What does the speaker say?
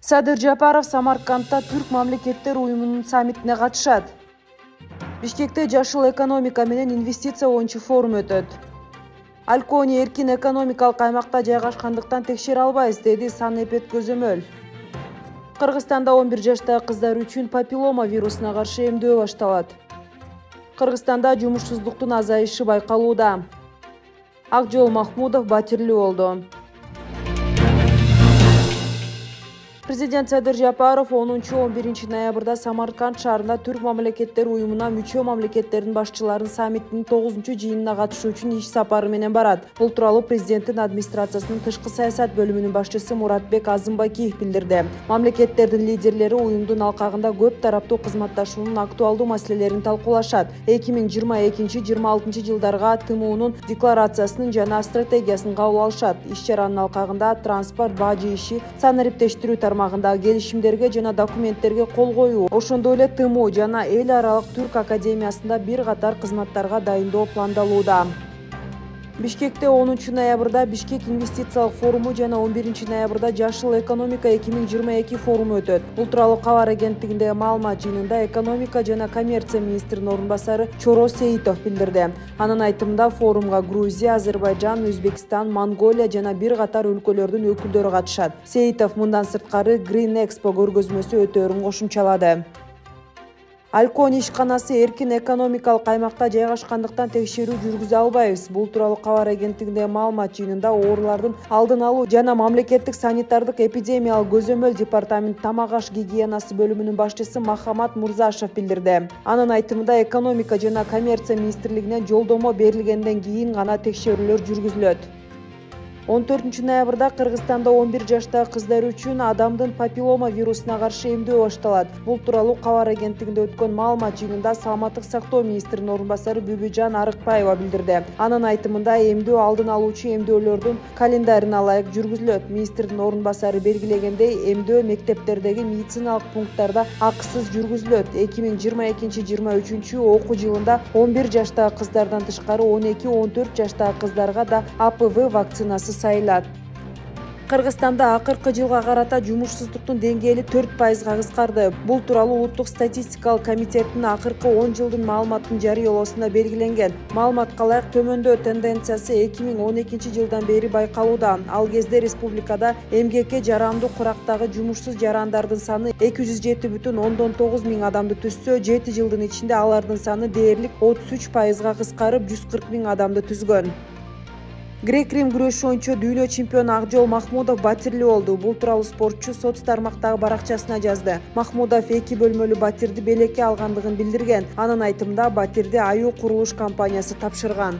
Садыр Жапаров Самаркандта Түрк мамлекеттер уюмунун саммитине катышат. Бишкекте жашыл экономика менен инвестиция боюнча форум өтөт. Алкони эркин экономикалык аймакта жайгашкандыктан текшере албайбыз, деди Санепет Көзөмөл. Кыргызстанда 11 жаштагы кыздар үчүн папиллома вирусуна каршы эмдөө башталат. Кыргызстанда жумушсуздуктун азайышы байкалууда. Акжол Махмудов батирлүү болду. Президент Садыр Жапаров 10-11 ноябрда Самарканд шаарында Түрк мамлекеттер уюмуна мүчө мамлекеттердин башчыларынын саммитинин 9-жыйынына катышуу үчүн иш сапары менен барат. Бул тууралуу президенттин администрациясынын тышкы саясат бөлүмүнүн башчысы Муратбек Азымбакиев билдирди. Мамлекеттердин лидерлери уюмдун алкагында көп тараптуу кызматташуунун актуалдуу маселелерин талкуулашат. 2022-2026 жылдарга ТМУнун декларациясынын жана стратегиясын кабыл алышат. Иш-чаранын алкагында транспорт, бажы иши, санариптештирүү тармагындагы келишимдерге жана документтерге кол коюу, ошондой эле ТМУ жана эл аралык Түрк академиясында бир катар кызматтарга дайындоо пландалууда. Бишкекте 10 ноябрда Бишкек инвестициялык форуму жана 11 ноябрда Жашыл экономика 2022 форуму өтөт. Бул тууралуу Кабар агенттигиндеги маалымат жыйынында экономика жана коммерция министринин орун басары Чоро Сейитов билдирди. Анын айтымында форумга Грузия, Азербайжан, Өзбекстан, Монголия жана бир катар өлкөлөрдүн өкүлдөрү катышат. Сейитов мындан сырткары Green Expo көргөзмөсү өтөөрүн кошумчалады. Алкони ишканасы эркин экономикалык аймакта жайгашкандыктан текшерүү жүргүзө албайбыз. Бул тууралуу Кабар агенттигиндеги маалымат жыйынында оорулардын алдын алуу жана мамлекеттик санитардык эпидемиялык көзөмөл департамент тамак аш гигиенасы бөлүмүнүн башчысы Махамат Мурзашев билдирди. Анын айтымында экономика жана коммерция министрлигинен жолдомо берилгенден кийин гана текшерүүлөр жүргүзүлөт. 14 ноябрда Кыргызстанда 11 жаштагы кыздар үчүн адамдын папиллома вирусуна каршы эмдөө башталат. Бул тууралуу Кабар агенттигинде өткөн маалымат жыйынында саламаттык сактоо министринин орун басары Бүбүжан Арыкбаева билдирди. Анын айтымында эмдөө алдын алуучу эмдөөлөрдүн календарына ылайык жүргүзүлөт. Министрдин орун басары белгилегендей, эмдөө мектептердеги медициналык пункттарда акысыз жүргүзүлөт. 2022-23 окуу жылында 11 жаштагы кыздардан тышкары 12-14 жаштагы кыздарга да АПВ вакцинасы сайылат. Кыргызстанда акыркы жылга карата жумушсуздуктун деңгээли 4%га кыскарды. Бул тууралуу Улуттук статистикалык комитеттин акыркы 10 жылдын маалыматын жарыялоосунда белгиленген. Маалыматка ылайык төмөндөө тенденциясы 2012 жылдан бери байкалууда. Ал кезде республикада эмгекке жарандуу курактагы жумушсуз жарандардын саны 207,9 миң адамды түзсө, 7 жылдын ичинде алардын саны дээрлик 33%га кыскарып 140 миң адамды түзгөн. Грек-Рим күрөшү боюнча дүйнө чемпиону Акжол Махмудов батирлүү болду. Бул тууралуу спортчу соц тармактагы баракчасына жазды. Махмудов 2 бөлмөлүү батирди белекке алгандыгын билдирген. Анын айтымында батирди Аюу курулуш компаниясы тапшырган.